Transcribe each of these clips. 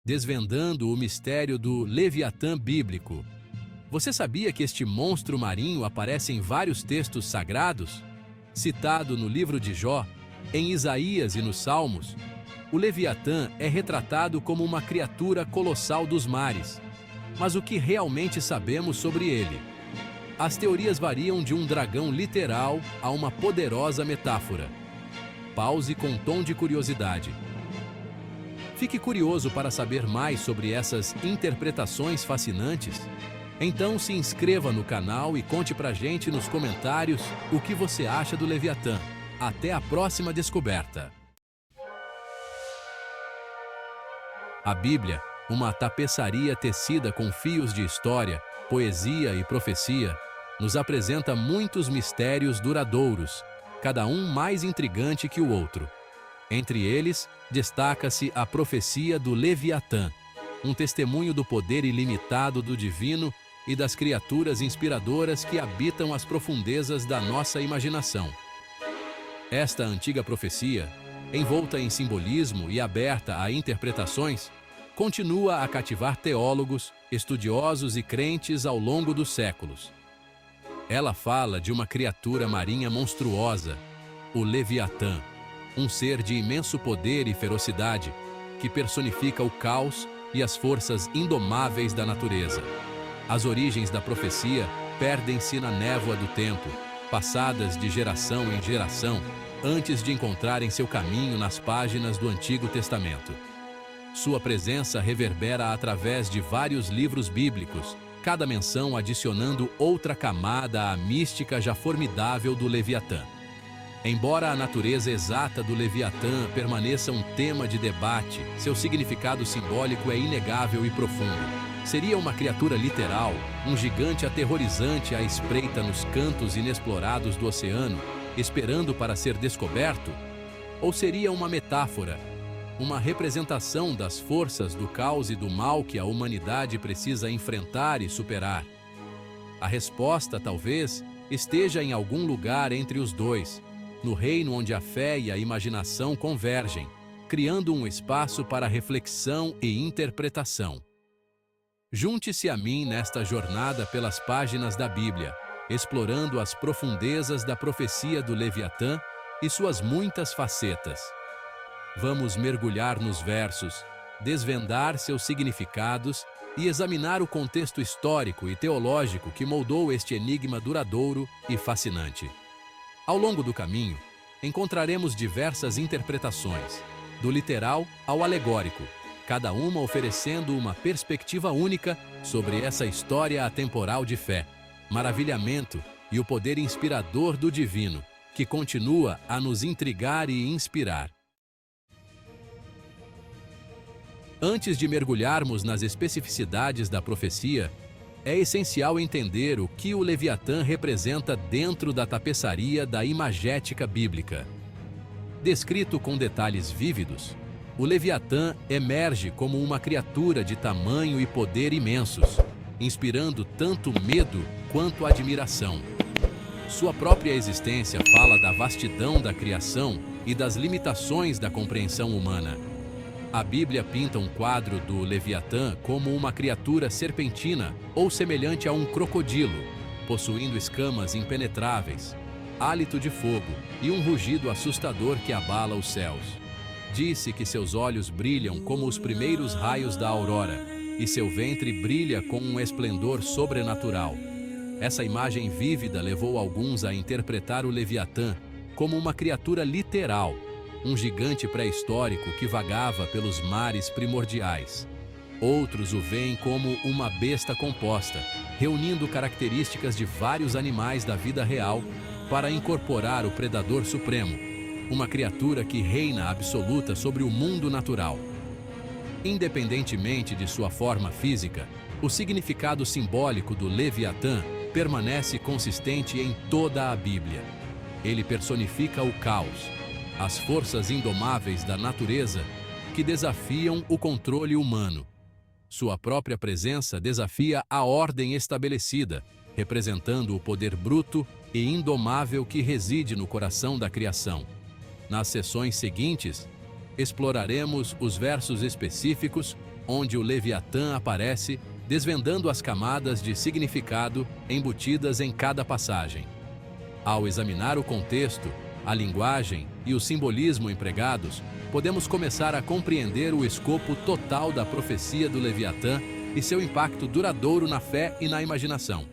desvendando o mistério do Leviatã bíblico. Você sabia que este monstro marinho aparece em vários textos sagrados? Citado no livro de Jó, em Isaías e nos Salmos, o Leviatã é retratado como uma criatura colossal dos mares. Mas o que realmente sabemos sobre ele? As teorias variam de um dragão literal a uma poderosa metáfora. Pause com um tom de curiosidade. Fique curioso para saber mais sobre essas interpretações fascinantes? Então se inscreva no canal e conte pra gente nos comentários o que você acha do Leviatã. Até a próxima descoberta! A Bíblia, uma tapeçaria tecida com fios de história, poesia e profecia, nos apresenta muitos mistérios duradouros, cada um mais intrigante que o outro. Entre eles, destaca-se a profecia do Leviatã, um testemunho do poder ilimitado do divino e das criaturas inspiradoras que habitam as profundezas da nossa imaginação. Esta antiga profecia, envolta em simbolismo e aberta a interpretações, continua a cativar teólogos, estudiosos e crentes ao longo dos séculos. Ela fala de uma criatura marinha monstruosa, o Leviatã, um ser de imenso poder e ferocidade, que personifica o caos e as forças indomáveis da natureza. As origens da profecia perdem-se na névoa do tempo, passadas de geração em geração, antes de encontrarem seu caminho nas páginas do Antigo Testamento. Sua presença reverbera através de vários livros bíblicos, cada menção adicionando outra camada à mística já formidável do Leviatã. Embora a natureza exata do Leviatã permaneça um tema de debate, seu significado simbólico é inegável e profundo. Seria uma criatura literal, um gigante aterrorizante à espreita nos cantos inexplorados do oceano, esperando para ser descoberto? Ou seria uma metáfora, uma representação das forças do caos e do mal que a humanidade precisa enfrentar e superar? A resposta, talvez, esteja em algum lugar entre os dois, no reino onde a fé e a imaginação convergem, criando um espaço para reflexão e interpretação. Junte-se a mim nesta jornada pelas páginas da Bíblia, explorando as profundezas da profecia do Leviatã e suas muitas facetas. Vamos mergulhar nos versos, desvendar seus significados e examinar o contexto histórico e teológico que moldou este enigma duradouro e fascinante. Ao longo do caminho, encontraremos diversas interpretações, do literal ao alegórico, cada uma oferecendo uma perspectiva única sobre essa história atemporal de fé, maravilhamento e o poder inspirador do divino, que continua a nos intrigar e inspirar. Antes de mergulharmos nas especificidades da profecia, é essencial entender o que o Leviatã representa dentro da tapeçaria da imagética bíblica. Descrito com detalhes vívidos, o Leviatã emerge como uma criatura de tamanho e poder imensos, inspirando tanto medo quanto admiração. Sua própria existência fala da vastidão da criação e das limitações da compreensão humana. A Bíblia pinta um quadro do Leviatã como uma criatura serpentina ou semelhante a um crocodilo, possuindo escamas impenetráveis, hálito de fogo e um rugido assustador que abala os céus. Disse que seus olhos brilham como os primeiros raios da aurora, e seu ventre brilha com um esplendor sobrenatural. Essa imagem vívida levou alguns a interpretar o Leviatã como uma criatura literal, um gigante pré-histórico que vagava pelos mares primordiais. Outros o veem como uma besta composta, reunindo características de vários animais da vida real para incorporar o predador supremo, uma criatura que reina absoluta sobre o mundo natural. Independentemente de sua forma física, o significado simbólico do Leviatã permanece consistente em toda a Bíblia. Ele personifica o caos, as forças indomáveis da natureza que desafiam o controle humano. Sua própria presença desafia a ordem estabelecida, representando o poder bruto e indomável que reside no coração da criação. Nas sessões seguintes, exploraremos os versos específicos onde o Leviatã aparece, desvendando as camadas de significado embutidas em cada passagem. Ao examinar o contexto, a linguagem e o simbolismo empregados, podemos começar a compreender o escopo total da profecia do Leviatã e seu impacto duradouro na fé e na imaginação.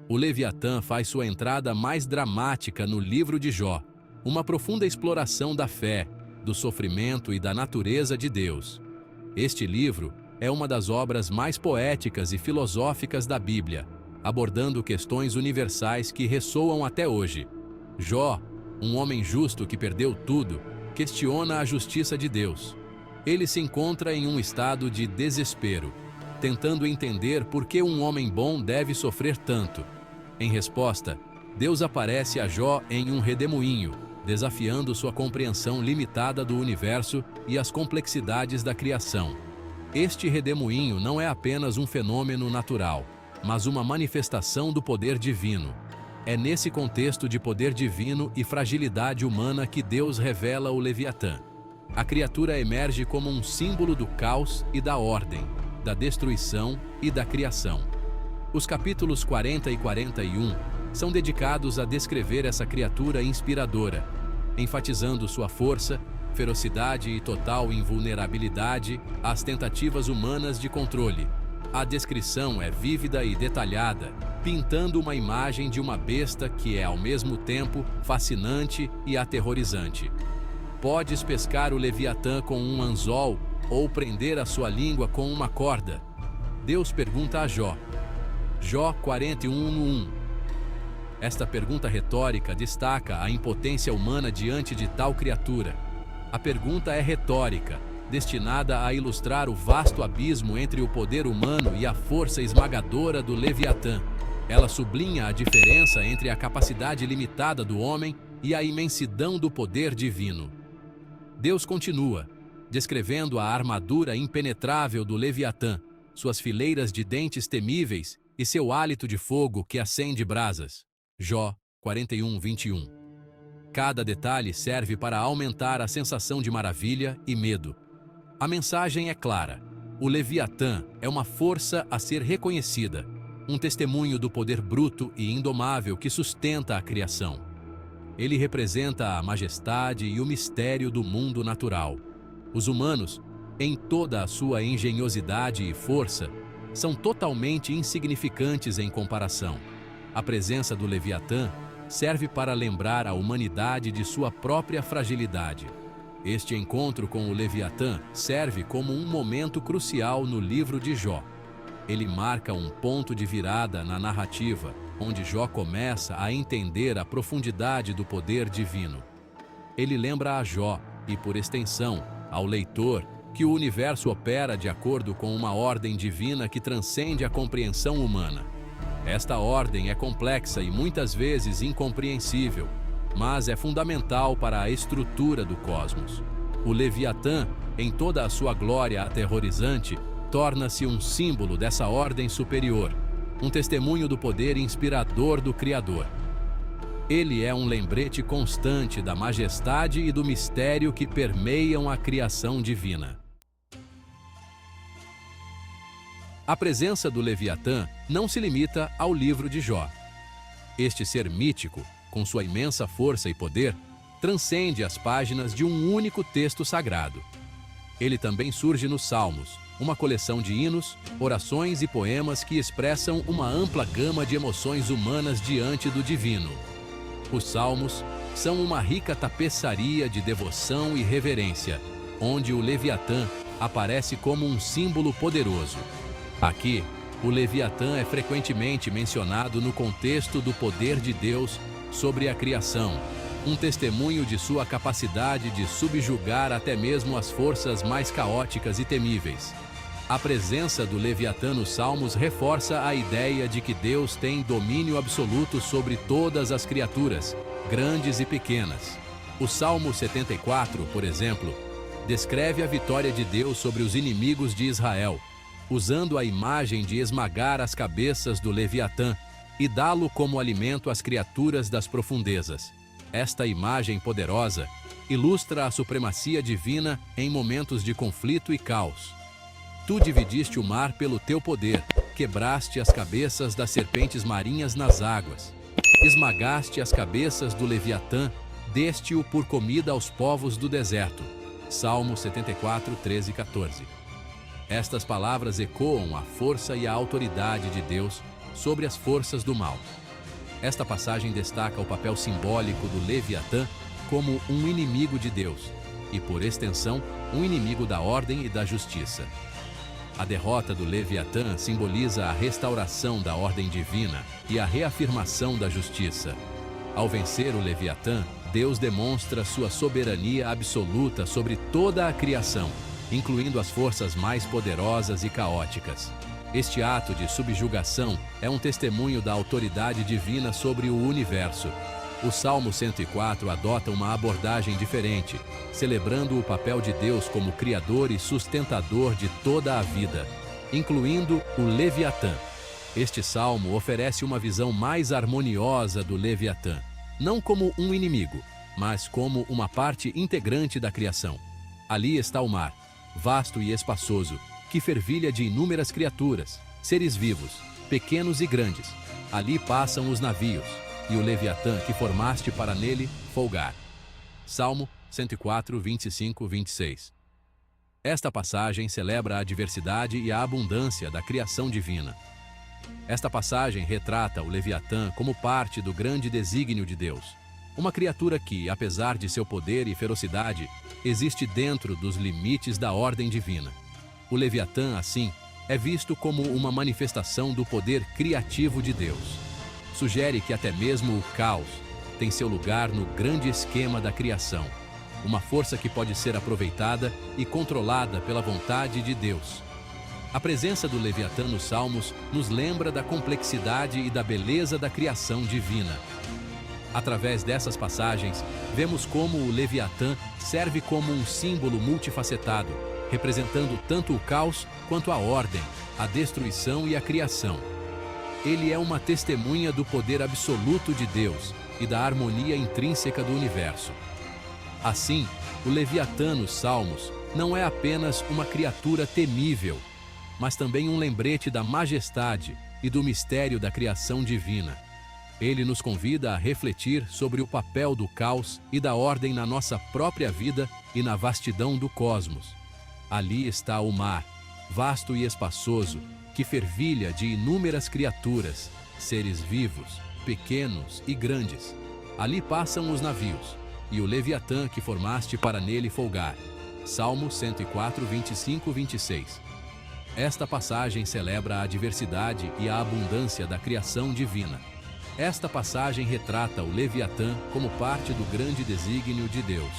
O Leviatã faz sua entrada mais dramática no livro de Jó, uma profunda exploração da fé, do sofrimento e da natureza de Deus. Este livro é uma das obras mais poéticas e filosóficas da Bíblia, abordando questões universais que ressoam até hoje. Jó, um homem justo que perdeu tudo, questiona a justiça de Deus. Ele se encontra em um estado de desespero, tentando entender por que um homem bom deve sofrer tanto. Em resposta, Deus aparece a Jó em um redemoinho, desafiando sua compreensão limitada do universo e as complexidades da criação. Este redemoinho não é apenas um fenômeno natural, mas uma manifestação do poder divino. É nesse contexto de poder divino e fragilidade humana que Deus revela o Leviatã. A criatura emerge como um símbolo do caos e da ordem, da destruição e da criação. Os capítulos 40 e 41 são dedicados a descrever essa criatura inspiradora, enfatizando sua força, ferocidade e total invulnerabilidade às tentativas humanas de controle. A descrição é vívida e detalhada, pintando uma imagem de uma besta que é ao mesmo tempo fascinante e aterrorizante. Podes pescar o Leviatã com um anzol ou prender a sua língua com uma corda? Deus pergunta a Jó. Jó 41:1. Esta pergunta retórica destaca a impotência humana diante de tal criatura. A pergunta é retórica, destinada a ilustrar o vasto abismo entre o poder humano e a força esmagadora do Leviatã. Ela sublinha a diferença entre a capacidade limitada do homem e a imensidão do poder divino. Deus continua, descrevendo a armadura impenetrável do Leviatã, suas fileiras de dentes temíveis e seu hálito de fogo que acende brasas. Jó 41:21. Cada detalhe serve para aumentar a sensação de maravilha e medo. A mensagem é clara. O Leviatã é uma força a ser reconhecida, um testemunho do poder bruto e indomável que sustenta a criação. Ele representa a majestade e o mistério do mundo natural. Os humanos, em toda a sua engenhosidade e força, são totalmente insignificantes em comparação. A presença do Leviatã serve para lembrar a humanidade de sua própria fragilidade. Este encontro com o Leviatã serve como um momento crucial no livro de Jó. Ele marca um ponto de virada na narrativa, onde Jó começa a entender a profundidade do poder divino. Ele lembra a Jó, e por extensão, ao leitor, que o universo opera de acordo com uma ordem divina que transcende a compreensão humana. Esta ordem é complexa e muitas vezes incompreensível, mas é fundamental para a estrutura do cosmos. O Leviatã, em toda a sua glória aterrorizante, torna-se um símbolo dessa ordem superior, um testemunho do poder inspirador do Criador. Ele é um lembrete constante da majestade e do mistério que permeiam a criação divina. A presença do Leviatã não se limita ao livro de Jó. Este ser mítico, com sua imensa força e poder, transcende as páginas de um único texto sagrado. Ele também surge nos Salmos, uma coleção de hinos, orações e poemas que expressam uma ampla gama de emoções humanas diante do divino. Os Salmos são uma rica tapeçaria de devoção e reverência, onde o Leviatã aparece como um símbolo poderoso. Aqui, o Leviatã é frequentemente mencionado no contexto do poder de Deus sobre a criação, um testemunho de sua capacidade de subjugar até mesmo as forças mais caóticas e temíveis. A presença do Leviatã nos Salmos reforça a ideia de que Deus tem domínio absoluto sobre todas as criaturas, grandes e pequenas. O Salmo 74, por exemplo, descreve a vitória de Deus sobre os inimigos de Israel, usando a imagem de esmagar as cabeças do Leviatã e dá-lo como alimento às criaturas das profundezas. Esta imagem poderosa ilustra a supremacia divina em momentos de conflito e caos. Tu dividiste o mar pelo teu poder, quebraste as cabeças das serpentes marinhas nas águas. Esmagaste as cabeças do Leviatã, deste-o por comida aos povos do deserto. Salmo 74, 13 e 14. Estas palavras ecoam a força e a autoridade de Deus sobre as forças do mal. Esta passagem destaca o papel simbólico do Leviatã como um inimigo de Deus e, por extensão, um inimigo da ordem e da justiça. A derrota do Leviatã simboliza a restauração da ordem divina e a reafirmação da justiça. Ao vencer o Leviatã, Deus demonstra sua soberania absoluta sobre toda a criação, incluindo as forças mais poderosas e caóticas. Este ato de subjugação é um testemunho da autoridade divina sobre o universo. O Salmo 104 adota uma abordagem diferente, celebrando o papel de Deus como criador e sustentador de toda a vida, incluindo o Leviatã. Este salmo oferece uma visão mais harmoniosa do Leviatã, não como um inimigo, mas como uma parte integrante da criação. Ali está o mar, vasto e espaçoso, que fervilha de inúmeras criaturas, seres vivos, pequenos e grandes. Ali passam os navios, e o Leviatã que formaste para nele folgar. Salmo 104, 25, 26. Esta passagem celebra a diversidade e a abundância da criação divina. Esta passagem retrata o Leviatã como parte do grande desígnio de Deus. Uma criatura que, apesar de seu poder e ferocidade, existe dentro dos limites da ordem divina. O Leviatã, assim, é visto como uma manifestação do poder criativo de Deus. Sugere que até mesmo o caos tem seu lugar no grande esquema da criação, uma força que pode ser aproveitada e controlada pela vontade de Deus. A presença do Leviatã nos Salmos nos lembra da complexidade e da beleza da criação divina. Através dessas passagens, vemos como o Leviatã serve como um símbolo multifacetado, representando tanto o caos quanto a ordem, a destruição e a criação. Ele é uma testemunha do poder absoluto de Deus e da harmonia intrínseca do universo. Assim, o Leviatã nos Salmos não é apenas uma criatura temível, mas também um lembrete da majestade e do mistério da criação divina. Ele nos convida a refletir sobre o papel do caos e da ordem na nossa própria vida e na vastidão do cosmos. Ali está o mar, vasto e espaçoso, que fervilha de inúmeras criaturas, seres vivos, pequenos e grandes. Ali passam os navios, e o Leviatã que formaste para nele folgar. Salmo 104, 25, 26. Esta passagem celebra a diversidade e a abundância da criação divina. Esta passagem retrata o Leviatã como parte do grande desígnio de Deus,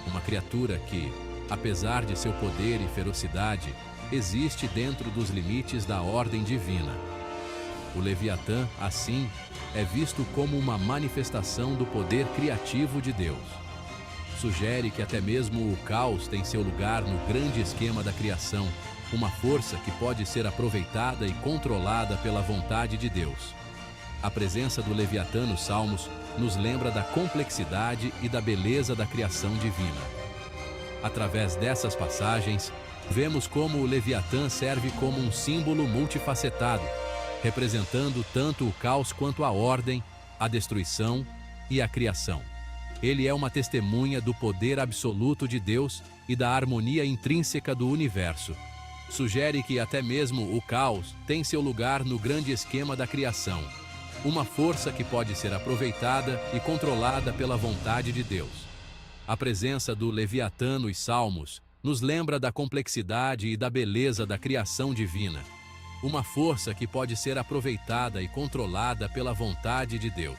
uma criatura que, apesar de seu poder e ferocidade, existe dentro dos limites da ordem divina. O Leviatã, assim, é visto como uma manifestação do poder criativo de Deus. Sugere que até mesmo o caos tem seu lugar no grande esquema da criação, uma força que pode ser aproveitada e controlada pela vontade de Deus. A presença do Leviatã nos Salmos nos lembra da complexidade e da beleza da criação divina. Através dessas passagens, vemos como o Leviatã serve como um símbolo multifacetado, representando tanto o caos quanto a ordem, a destruição e a criação. Ele é uma testemunha do poder absoluto de Deus e da harmonia intrínseca do universo. Sugere que até mesmo o caos tem seu lugar no grande esquema da criação, uma força que pode ser aproveitada e controlada pela vontade de Deus. A presença do Leviatã nos Salmos nos lembra da complexidade e da beleza da criação divina, uma força que pode ser aproveitada e controlada pela vontade de Deus.